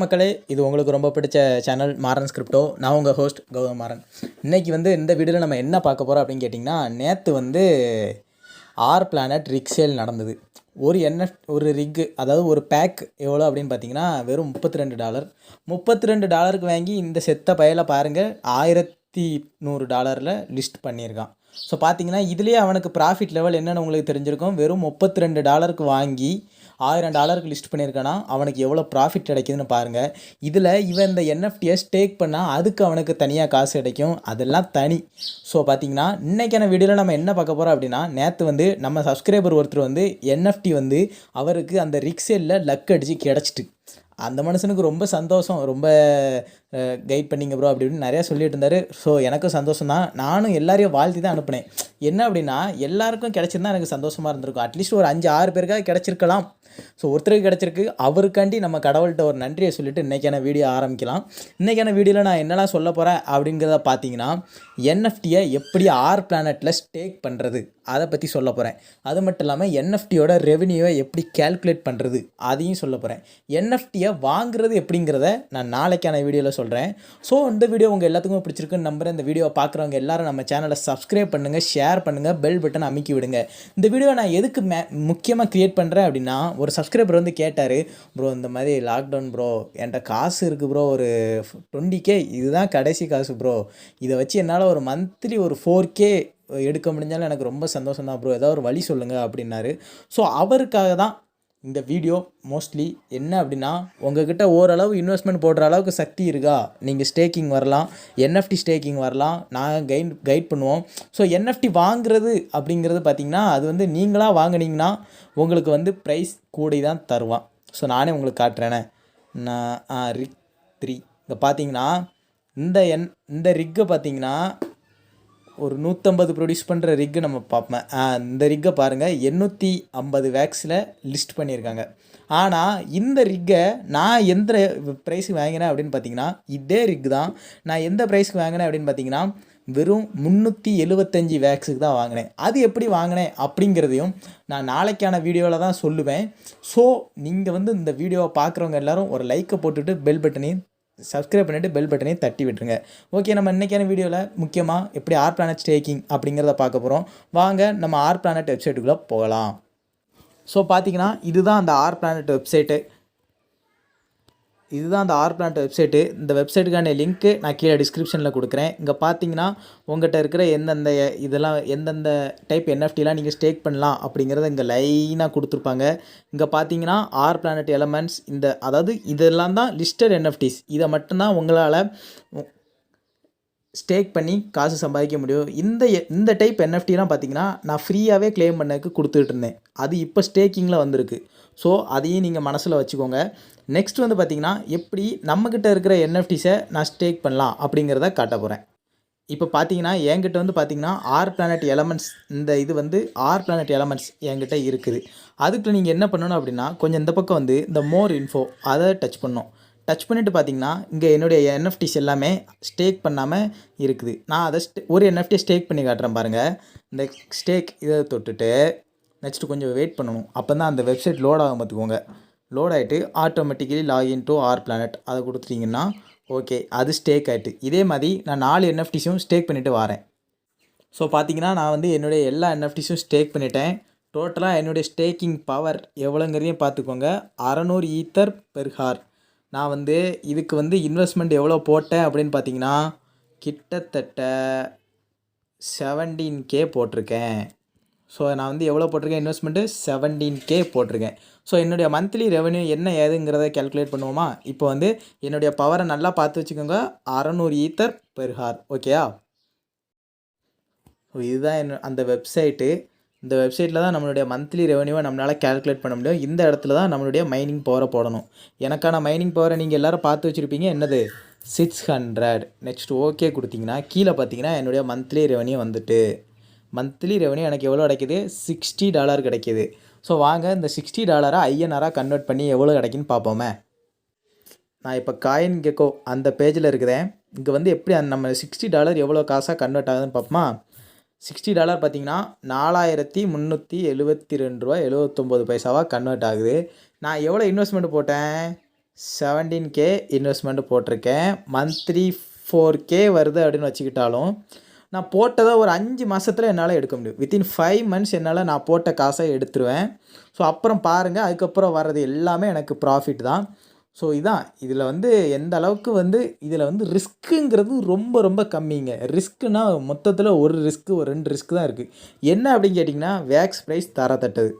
மக்களே, இது உங்களுக்கு ரொம்ப பிடிச்ச சேனல் மாறன் கிரிப்டோ. நான் உங்கள் ஹோஸ்ட் கௌதம் மாறன். இன்றைக்கி இந்த வீடியோவில் நம்ம என்ன பார்க்க போகிறோம் அப்படின்னு கேட்டிங்கன்னா, நேற்று Rplanet ரிக் சேல் நடந்தது. ஒரு ரிக்கு, அதாவது ஒரு பேக் எவ்வளோ அப்படின்னு பார்த்தீங்கன்னா வெறும் $32. $32 வாங்கி இந்த செத்த பயலை பாருங்கள் $1100 லிஸ்ட் பண்ணியிருக்கான். ஸோ பார்த்தீங்கன்னா இதுலேயே அவனுக்கு ப்ராஃபிட் லெவல் என்னென்னு உங்களுக்கு தெரிஞ்சிருக்கும். வெறும் $32 வாங்கி $1000 லிஸ்ட் பண்ணியிருக்கானா அவனுக்கு எவ்வளோ ப்ராஃபிட் கிடைக்குதுன்னு பாருங்கள். இதில் இவன் இந்த என்எஃப்டியை ஸ்டேக் பண்ணால் அதுக்கு அவனுக்கு தனியாக காசு கிடைக்கும், அதெல்லாம் தனி. ஸோ பார்த்தீங்கன்னா இன்றைக்கான வீடியோவில் நம்ம என்ன பார்க்க போகிறோம் அப்படின்னா, நேற்று நம்ம சப்ஸ்கிரைபர் ஒருத்தர் என்எஃப்டி அவருக்கு அந்த ரிக் சேலில் லக் அடித்து கிடச்சிட்டு அந்த மனுஷனுக்கு ரொம்ப சந்தோஷம். ரொம்ப கைட் பண்ணிங்க ப்ரோ அப்படின்னு நிறையா சொல்லிட்டு இருந்தார். ஸோ எனக்கும் சந்தோஷம் தான். நானும் எல்லாரையும் வாழ்த்தி தான் அனுப்பினேன். என்ன அப்படின்னா, எல்லாருக்கும் கிடச்சிருந்தா எனக்கு சந்தோஷமாக இருந்திருக்கும். அட்லீஸ்ட் ஒரு 5-6 பேருக்காக கிடச்சிருக்கலாம். ஸோ ஒருத்தருக்கு கிடச்சிருக்கு, அவருக்காண்டி நம்ம கடவுள்கிட்ட ஒரு நன்றியை சொல்லிவிட்டு இன்றைக்கான வீடியோ ஆரம்பிக்கலாம். இன்றைக்கான வீடியோவில் நான் என்னெல்லாம் சொல்ல போகிறேன் அப்படிங்கிறத பார்த்தீங்கன்னா, என்எஃப்டியை எப்படி Rplanetல ஸ்டேக் பண்ணுறது அதை பற்றி சொல்ல போகிறேன். அது மட்டும் இல்லாமல் என்எஃப்டியோட ரெவென்யூவை எப்படி கேல்குலேட் பண்ணுறது அதையும் சொல்ல போகிறேன். என்எஃப்டியை வாங்குறது எப்படிங்கிறத நான் நாளைக்கான வீடியோவில் சொல்கிறேன். ஸோ இந்த வீடியோ உங்கள் எல்லாத்துக்கும் பிடிச்சிருக்குன்னு நம்புகிறேன். இந்த வீடியோவை பார்க்குறவங்க எல்லாரும் நம்ம சேனலை சப்ஸ்கிரைப் பண்ணுங்கள், ஷேர் பண்ணுங்கள், பெல் பட்டன் அமைக்கி விடுங்க. இந்த வீடியோ நான் எதுக்கு முக்கியமாக க்ரியேட் பண்ணுறேன் அப்படின்னா, ஒரு சப்ஸ்கிரைபர் கேட்டார், ப்ரோ இந்த மாதிரி லாக்டவுன் ப்ரோ, என்கிட்ட காசு இருக்குது ப்ரோ, ஒரு 20K இதுதான் கடைசி காசு ப்ரோ, இதை வச்சு என்னால் ஒரு மந்த்லி ஒரு 4K எடுக்க முடிஞ்சாலும் எனக்கு ரொம்ப சந்தோஷம் தான் ப்ரோ, ஏதாவது ஒரு வழி சொல்லுங்கள் அப்படின்னாரு. ஸோ அவருக்காக தான் இந்த வீடியோ. மோஸ்ட்லி என்ன அப்படின்னா, உங்கள்கிட்ட ஓரளவு இன்வெஸ்ட்மெண்ட் போடுற அளவுக்கு சக்தி இருக்கா, நீங்கள் ஸ்டேக்கிங் வரலாம், என்எஃப்டி ஸ்டேக்கிங் வரலாம், நான் கைட் பண்ணுவோம். ஸோ என்எஃப்டி வாங்குறது அப்படிங்கிறது பார்த்திங்கன்னா, அது நீங்களாக வாங்கினீங்கன்னா உங்களுக்கு ப்ரைஸ் கூடி தான் தருவான். ஸோ நானே உங்களுக்கு காட்டுறேனே. நான் ரிக் 3 இங்கே பார்த்தீங்கன்னா, இந்த ரிக்கை பார்த்தீங்கன்னா ஒரு 150 ப்ரொடியூஸ் பண்ணுற ரிக்கு நம்ம பார்ப்பேன். இந்த ரிக்கை பாருங்கள் 850 வேக்ஸில் லிஸ்ட் பண்ணியிருக்காங்க. ஆனால் இந்த ரிக்கை நான் எந்த ப்ரைஸுக்கு வாங்கினேன் அப்படின்னு பார்த்தீங்கன்னா, இதே ரிக் தான் நான் எந்த ப்ரைஸுக்கு வாங்கினேன் அப்படின்னு பார்த்தீங்கன்னா வெறும் 375 வேக்ஸுக்கு தான் வாங்கினேன். அது எப்படி வாங்கினேன் அப்படிங்கிறதையும் நான் நாளைக்கான வீடியோவில் தான் சொல்லுவேன். ஸோ நீங்கள் இந்த வீடியோவை பார்க்குறவங்க எல்லோரும் ஒரு லைக்கை போட்டுவிட்டு பெல் பட்டனையும் சப்ஸ்கிரைப் பண்ணிவிட்டு பெல் பட்டனையும் தட்டி விட்டுருங்க. ஓகே, நம்ம இன்றைக்கான வீடியோவில் முக்கியமாக எப்படி Rplanet ஸ்டேக்கிங் அப்படிங்கிறத பார்க்க போகிறோம். வாங்க நம்ம Rplanet வெப்சைட்டுக்குள்ளே போகலாம். ஸோ பார்த்தீங்கன்னா இதுதான் அந்த Rplanet வெப்சைட்டு. இதுதான் அந்த Rplanet வெப்சைட்டு. இந்த வெப்சைட்டுக்கான லிங்க்கு நான் கீழே டிஸ்கிரிப்ஷனில் கொடுக்குறேன். இங்கே பார்த்தீங்கன்னா உங்கள்கிட்ட இருக்கிற எந்தெந்த டைப் என்எஃப்டிலாம் நீங்கள் ஸ்டேக் பண்ணலாம் அப்படிங்கிறத இங்கே லைனாக கொடுத்துருப்பாங்க. இங்கே பார்த்தீங்கன்னா Rplanet எலமெண்ட்ஸ், அதாவது இதெல்லாம் தான் லிஸ்டட் என்எஃப்டிஸ். இதை மட்டும்தான் உங்களால் ஸ்டேக் பண்ணி காசு சம்பாதிக்க முடியும். இந்த டைப் என்எஃப்டிலாம் பார்த்தீங்கன்னா நான் ஃப்ரீயாகவே கிளைம் பண்ணக்கு கொடுத்துட்டு இருந்தேன். அது இப்போ ஸ்டேக்கிங்கில் வந்திருக்கு. ஸோ அதையும் நீங்கள் மனசில் வச்சுக்கோங்க. நெக்ஸ்ட் பார்த்தீங்கன்னா எப்படி நம்மக்கிட்ட இருக்கிற என்எஃப்டிஸை நான் ஸ்டேக் பண்ணலாம் அப்படிங்கிறத காட்ட போகிறேன். இப்போ பார்த்தீங்கன்னா என்கிட்ட பார்த்தீங்கன்னா Rplanet எலமெண்ட்ஸ், இது Rplanet எலமெண்ட்ஸ் என்கிட்ட இருக்குது. அதுக்கு நீங்கள் என்ன பண்ணணும் அப்படின்னா, கொஞ்சம் இந்த பக்கம் இந்த மோர் இன்ஃபோ அதை டச் பண்ணணும். டச் பண்ணிவிட்டு பார்த்தீங்கன்னா இங்கே என்னுடைய என்எஃப்டிஸ் எல்லாமே ஸ்டேக் பண்ணாமல் இருக்குது. நான் அதை ஒரு என்எஃப்டி ஸ்டேக் பண்ணி காட்டுறேன் பாருங்கள். இந்த ஸ்டேக் இதை தொட்டுட்டு நெக்ஸ்ட்டு கொஞ்சம் வெயிட் பண்ணணும். அப்போ தான் அந்த வெப்சைட் லோட் ஆகும் பார்த்துக்கோங்க. லோட் ஆகிட்டு ஆட்டோமேட்டிக்கலி லாகின் டு Rplanet அதை கொடுத்துட்டிங்கன்னா ஓகே, அது ஸ்டேக் ஆகிட்டு. இதே மாதிரி நான் 4 என்எஃப்டிஸும் ஸ்டேக் பண்ணிவிட்டு வரேன். ஸோ பார்த்தீங்கன்னா நான் என்னுடைய எல்லா என்எஃப்டிஸும் ஸ்டேக் பண்ணிட்டேன். டோட்டலாக என்னுடைய ஸ்டேக்கிங் பவர் எவ்வளோங்கிறதையும் பார்த்துக்கோங்க. 600 ஈத்தர் பெர் ஹார். நான் இதுக்கு இன்வெஸ்ட்மெண்ட் எவ்வளோ போட்டேன் அப்படின்னு பார்த்தீங்கன்னா கிட்டத்தட்ட 17K போட்டிருக்கேன். ஸோ நான் எவ்வளோ போட்டிருக்கேன் இன்வெஸ்ட்மெண்ட்டு 17K போட்டிருக்கேன். ஸோ என்னுடைய மந்த்லி ரெவென்யூ என்ன ஏதுங்கிறத கேல்குலேட் பண்ணுவோமா? இப்போ என்னுடைய பவரை நல்லா பார்த்து வச்சுக்கோங்க. 600 ஈத்தர் பெர் ஹார். ஓகேயா? ஸோ இதுதான் அந்த வெப்சைட்டு. இந்த வெப்சைட்டில் தான் நம்மளுடைய மந்த்லி ரெவென்யூவை நம்மளால் கேல்குலேட் பண்ண முடியும். இந்த இடத்துல தான் நம்மளுடைய மைனிங் பவரை போடணும். எனக்கான மைனிங் பவரை நீங்கள் எல்லோரும் பார்த்து வச்சுருப்பீங்க. என்னது 600. நெக்ஸ்ட் ஓகே கொடுத்தீங்கன்னா கீழே பார்த்தீங்கன்னா என்னுடைய மந்த்லி ரெவென்யூ மந்த்லி ரெவென்யூ எனக்கு எவ்வளோ கிடைக்கிது? $60 கிடைக்கிது. ஸோ வாங்க இந்த $60 INR கன்வெர்ட் பண்ணி எவ்வளோ கிடைக்குன்னு பார்ப்போமே. நான் இப்போ காயின் கெக்கோ அந்த பேஜில் இருக்குதேன். இங்கே எப்படி நம்ம $60 எவ்வளோ காசாக கன்வெர்ட் ஆகுதுன்னு பார்ப்போமா? $60 பார்த்தீங்கன்னா $4372.79 கன்வெர்ட் ஆகுது. நான் எவ்வளோ இன்வெஸ்ட்மெண்ட் போட்டேன்? 17K இன்வெஸ்ட்மெண்ட் போட்டிருக்கேன். மந்த்லி 4K வருது அப்படின்னு வச்சுக்கிட்டாலும் நான் போட்டதை ஒரு 5 மாதத்தில் என்னால் எடுக்க முடியும். வித்தின் 5 months என்னால் நான் போட்ட காசை எடுத்துருவேன். ஸோ அப்புறம் பாருங்கள், அதுக்கப்புறம் வர்றது எல்லாமே எனக்கு ப்ராஃபிட் தான். ஸோ இதான் இதில் வந்து எந்த அளவுக்கு வந்து இதில் வந்து ரிஸ்க்குங்கிறது ரொம்ப ரொம்ப கம்மிங்க. ரிஸ்க்குனா மொத்தத்தில் ஒரு ரிஸ்க்கு ஒரு 2 ரிஸ்க் தான் இருக்குது. என்ன அப்படின்னு கேட்டிங்கன்னா, வேக்ஸ் ப்ரைஸ் தரத்தட்டது.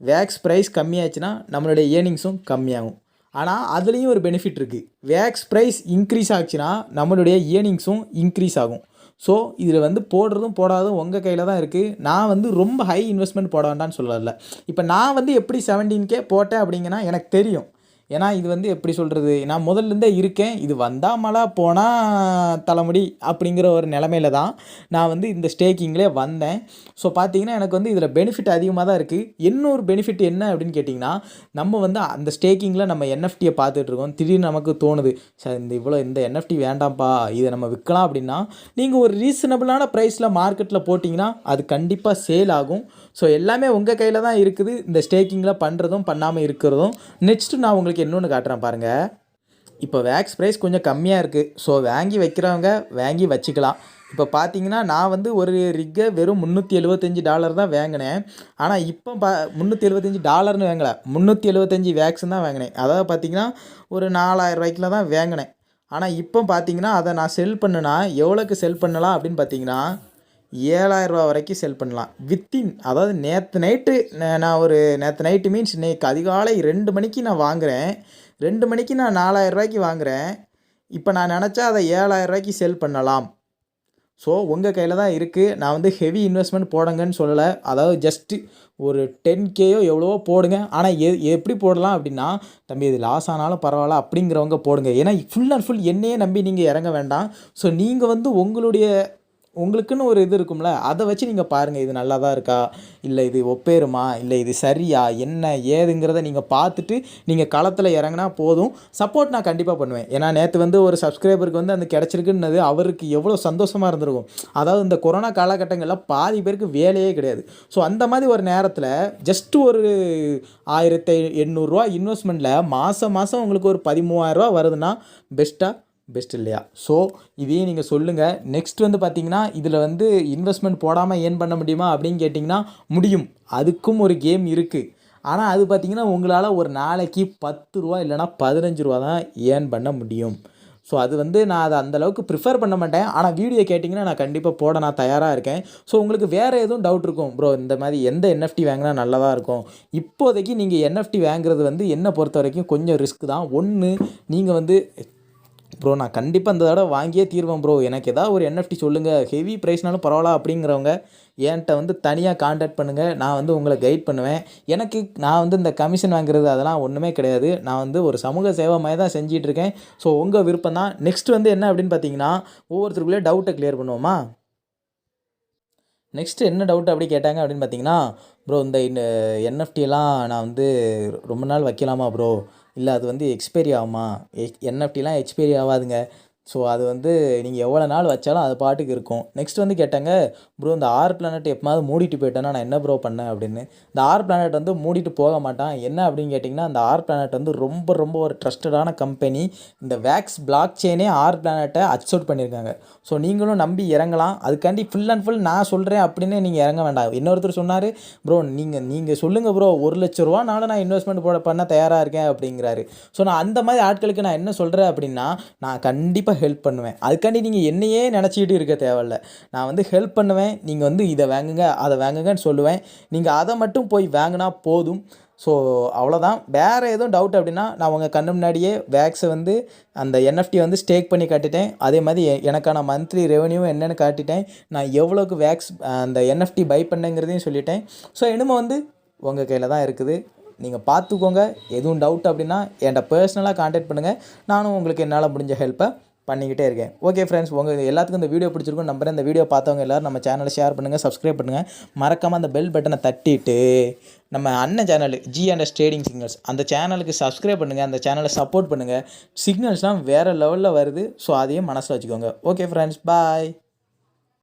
வேக்ஸ் ப்ரைஸ் கம்மியாச்சுன்னா நம்மளுடைய ஏர்னிங்ஸும் கம்மியாகும். ஆனால் அதுலேயும் ஒரு பெனிஃபிட் இருக்குது. வேக்ஸ் ப்ரைஸ் இன்க்ரீஸ் ஆச்சுன்னா நம்மளுடைய ஏர்னிங்ஸும் இன்க்ரீஸ் ஆகும். ஸோ இதில் வந்து போடுறதும் போடாததும் உங்கள் கையில் தான் இருக்குது. நான் வந்து ரொம்ப ஹை இன்வெஸ்ட்மெண்ட் போட வேண்டாம்னு சொல்லலை. இப்போ நான் வந்து எப்படி 17K போட்டேன் அப்படிங்கன்னா எனக்கு தெரியும். ஏன்னா இது வந்து எப்படி சொல்கிறது, நான் முதல்லேருந்தே இருக்கேன். இது வந்தால் மழை போனால் தலைமுடி அப்படிங்கிற ஒரு நிலமையில தான் நான் வந்து இந்த ஸ்டேக்கிங்லேயே வந்தேன். ஸோ பார்த்தீங்கன்னா எனக்கு வந்து இதில் பெனிஃபிட் அதிகமாக தான் இருக்குது. இன்னொரு பெனிஃபிட் என்ன அப்படின்னு கேட்டிங்கன்னா, நம்ம வந்து அந்த ஸ்டேக்கிங்கில் நம்ம என்எஃப்டியை பார்த்துட்ருக்கோம். திடீர்னு நமக்கு தோணுது, சார் இந்த என்எஃப்டி வேண்டாம்ப்பா, இதை நம்ம விற்கலாம் அப்படின்னா நீங்கள் ஒரு ரீசனபிளான ப்ரைஸில் மார்க்கெட்டில் போட்டிங்கன்னா அது கண்டிப்பாக சேல் ஆகும். ஸோ எல்லாமே உங்கள் கையில் தான் இருக்குது, இந்த ஸ்டேக்கிங்கில் பண்ணுறதும் பண்ணாமல் இருக்கிறதும். நெக்ஸ்ட்டு நான் உங்களுக்கு இன்னொன்று காட்டுறேன் பாருங்கள். இப்போ வேக்ஸ் ப்ரைஸ் கொஞ்சம் கம்மியாக இருக்குது. ஸோ வாங்கி வைக்கிறவங்க வாங்கி வச்சுக்கலாம். இப்போ பார்த்தீங்கன்னா நான் வந்து ஒரு ரிக்கை வெறும் $375 தான் வாங்கினேன். ஆனால் இப்போ $375 வாங்கலை, 375 வேக்ஸ் தான் வாங்கினேன். அதாவது பார்த்தீங்கன்னா ஒரு 4000 தான் வாங்கினேன். ஆனால் இப்போ பார்த்தீங்கன்னா அதை நான் செல் பண்ணுனா எவ்வளோக்கு செல் பண்ணலாம் அப்படின்னு பார்த்தீங்கன்னா $7000 வரைக்கும் செல் பண்ணலாம். அதாவது நேற்று நைட்டு மீன்ஸ் இன்னைக்கு அதிகாலை 2 மணிக்கு நான் வாங்குகிறேன். 2 மணிக்கு நான் $4000 வாங்குகிறேன். இப்போ நான் நினச்சா அதை $7000 செல் பண்ணலாம். ஸோ உங்கள் கையில் தான் இருக்குது. நான் வந்து ஹெவி இன்வெஸ்ட்மெண்ட் போடுங்கன்னு சொல்லலை. அதாவது ஜஸ்ட்டு ஒரு 10Kயோ எவ்வளவோ போடுங்க. ஆனால் எப்படி போடலாம் அப்படின்னா, தம்பி இது லாஸ் ஆனாலும் பரவாயில்ல அப்படிங்கிறவங்க போடுங்க. ஏன்னா ஃபுல் அண்ட் ஃபுல் என்னையே நம்பி நீங்கள் இறங்க வேண்டாம். ஸோ நீங்கள் வந்து உங்களுக்குன்னு ஒரு இது இருக்கும்ல, அதை வச்சு நீங்கள் பாருங்கள், இது நல்லா தான் இருக்கா, இல்லை இது ஒப்பேருமா, இல்லை இது சரியா, என்ன ஏதுங்கிறத நீங்கள் பார்த்துட்டு நீங்கள் களத்தில் இறங்கினா போதும். சப்போர்ட் நான் கண்டிப்பாக பண்ணுவேன். ஏன்னா நேற்று வந்து ஒரு சப்ஸ்கிரைபருக்கு வந்து அந்த கிடச்சிருக்குன்னது அவருக்கு எவ்வளோ சந்தோஷமாக இருந்திருக்கும். அதாவது இந்த கொரோனா காலகட்டங்களில் பாதி பேருக்கு வேலையே கிடையாது. ஸோ அந்த மாதிரி ஒரு நேரத்தில் ஜஸ்ட்டு ஒரு $1800 இன்வெஸ்ட்மெண்ட்டில் மாதம் உங்களுக்கு ஒரு $13000 வருதுன்னா பெஸ்ட் இல்லையா? ஸோ இதையும் நீங்கள் சொல்லுங்கள். நெக்ஸ்ட் வந்து பார்த்தீங்கன்னா, இதில் வந்து இன்வெஸ்ட்மெண்ட் போடாமல் ஏர்ன் பண்ண முடியுமா அப்படின்னு கேட்டிங்கன்னா முடியும். அதுக்கும் ஒரு கேம் இருக்குது. ஆனால் அது பார்த்தீங்கன்னா உங்களால் ஒரு நாளைக்கு $10 இல்லைனா $15 தான் ஏர்ன் பண்ண முடியும். ஸோ அது வந்து நான் அதை அந்தளவுக்கு ப்ரிஃபர் பண்ண மாட்டேன். ஆனால் வீடியோ கேட்டிங்கன்னா நான் கண்டிப்பாக போட நான் தயாராக இருக்கேன். ஸோ உங்களுக்கு வேறு எதுவும் டவுட் இருக்கும், ப்ரோ இந்த மாதிரி எந்த என்எஃப்டி வாங்கினா நல்லதாக இருக்கும். இப்போதைக்கு நீங்கள் என்எஃப்டி வாங்குறது வந்து என்னை பொறுத்த வரைக்கும் கொஞ்சம் ரிஸ்க் தான். ஒன்று, நீங்கள் வந்து ப்ரோ நான் கண்டிப்பாக இந்த தடவை வாங்கியே தீர்வேன் ப்ரோ, எனக்கு ஏதாவது ஒரு என்எஃப்டி சொல்லுங்கள், ஹெவி ப்ரைஸ்னாலும் பரவாயில்ல அப்படிங்கிறவங்க என்கிட்ட வந்து தனியாக கான்டாக்ட் பண்ணுங்கள். நான் வந்து உங்களை கைட் பண்ணுவேன். நான் வந்து இந்த கமிஷன் வாங்குறது அதெல்லாம் ஒன்றுமே கிடையாது. நான் வந்து ஒரு சமூக சேவை மாதிரி தான் செஞ்சிகிட்ருக்கேன். ஸோ உங்கள் விருப்பம் தான். நெக்ஸ்ட் வந்து என்ன அப்படின்னு பார்த்தீங்கன்னா, ஒவ்வொருத்தருக்குள்ளே டவுட்டை கிளியர் பண்ணுவோமா? நெக்ஸ்ட்டு என்ன டவுட் அப்படி கேட்டாங்க அப்படின்னு பார்த்தீங்கன்னா, ப்ரோ இந்த என்எஃப்டியெல்லாம் நான் வந்து ரொம்ப நாள் வைக்கலாமா ப்ரோ, இல்லை அது வந்து எக்ஸ்பைரி ஆகுமா? என்எஃப்டிலாம் எக்ஸ்பைரி ஆகாதுங்க. ஸோ அது வந்து நீங்கள் எவ்வளோ நாள் வச்சாலும் அது பாட்டுக்கு இருக்கும். நெக்ஸ்ட் வந்து கேட்டாங்க, ப்ரோ இந்த Rplanet எப்போது மூடிட்டு போயிட்டேன்னா நான் என்ன ப்ரோ பண்ணேன் அப்படின்னு. இந்த Rplanet வந்து மூடிட்டு போக மாட்டான். என்ன அப்படின்னு கேட்டிங்கன்னா, இந்த Rplanet வந்து ரொம்ப ரொம்ப ஒரு ட்ரஸ்டடான கம்பெனி. இந்த வேக்ஸ் பிளாக் செயினே Rplanet அக்செப்ட் பண்ணியிருக்காங்க. ஸோ நீங்களும் நம்பி இறங்கலாம். அதுக்காண்டி ஃபுல் அண்ட் ஃபுல் நான் சொல்கிறேன் அப்படின்னு நீங்கள் இறங்க வேண்டாம். இன்னொருத்தர் சொன்னார், ப்ரோ நீங்கள் சொல்லுங்கள் ப்ரோ, $1,00,000 நான் இன்வெஸ்ட்மெண்ட் பண்ண தயாராக இருக்கேன் அப்படிங்கிறாரு. ஸோ நான் அந்த மாதிரி ஆட்களுக்கு நான் என்ன சொல்கிறேன் அப்படின்னா, நான் கண்டிப்பாக ஹெல்ப் பண்ணுவேன். அதுக்காண்டி நீங்கள் என்னையே நினச்சிக்கிட்டு இருக்க தேவையில்ல. நான் வந்து ஹெல்ப் பண்ணுவேன். நீங்கள் வந்து இதை வாங்குங்க அதை வாங்குங்கன்னு சொல்லுவேன். நீங்கள் அதை மட்டும் போய் வாங்கினா போதும். ஸோ அவ்வளோதான். வேறு எதுவும் டவுட் அப்படின்னா நான் உங்கள் கண்ணு முன்னாடியே வேக்ஸை வந்து அந்த என்எஃப்டி வந்து ஸ்டேக் பண்ணி காட்டிட்டேன். அதே மாதிரி எனக்கான மந்த்லி ரெவன்யூ என்னென்னு காட்டிட்டேன். நான் எவ்வளோக்கு வேக்ஸ் அந்த என்எஃப்டி பை பண்ணேங்கிறதையும் சொல்லிட்டேன். ஸோ இனிமே வந்து உங்கள் கையில் தான் இருக்குது. நீங்கள் பார்த்துக்கோங்க. எதுவும் டவுட் அப்படின்னா என்கிட்ட பர்சனலாக கான்டாக்ட் பண்ணுங்கள். நானும் உங்களுக்கு என்னால் முடிஞ்ச ஹெல்ப்பை பண்ணிக்கிட்டே இருக்கேன். ஓகே ஃப்ரெண்ட்ஸ், உங்கள் எல்லாத்துக்கும் இந்த வீடியோ பிடிச்சிருக்கும் நம்புறேன். இந்த வீடியோ பார்த்தவங்க எல்லோரும் நம்ம சேனலை ஷேர் பண்ணுங்கள், சப்ஸ்கிரைப் பண்ணுங்கள். மறக்காமல் அந்த பெல் பட்டனை தட்டிட்டு நம்ம அண்ணன் சேனல் G&S ட்ரேடிங் சிக்னல்ஸ் அந்த சேனலுக்கு சப்ஸ்கிரைப் பண்ணுங்கள். அந்த சேனலை சப்போர்ட் பண்ணுங்கள். சிக்னல்ஸ்லாம் வேறு லெவலில் வருது. ஸோ அதையும் மனசில் வச்சுக்கோங்க. ஓகே ஃப்ரெண்ட்ஸ், பாய்.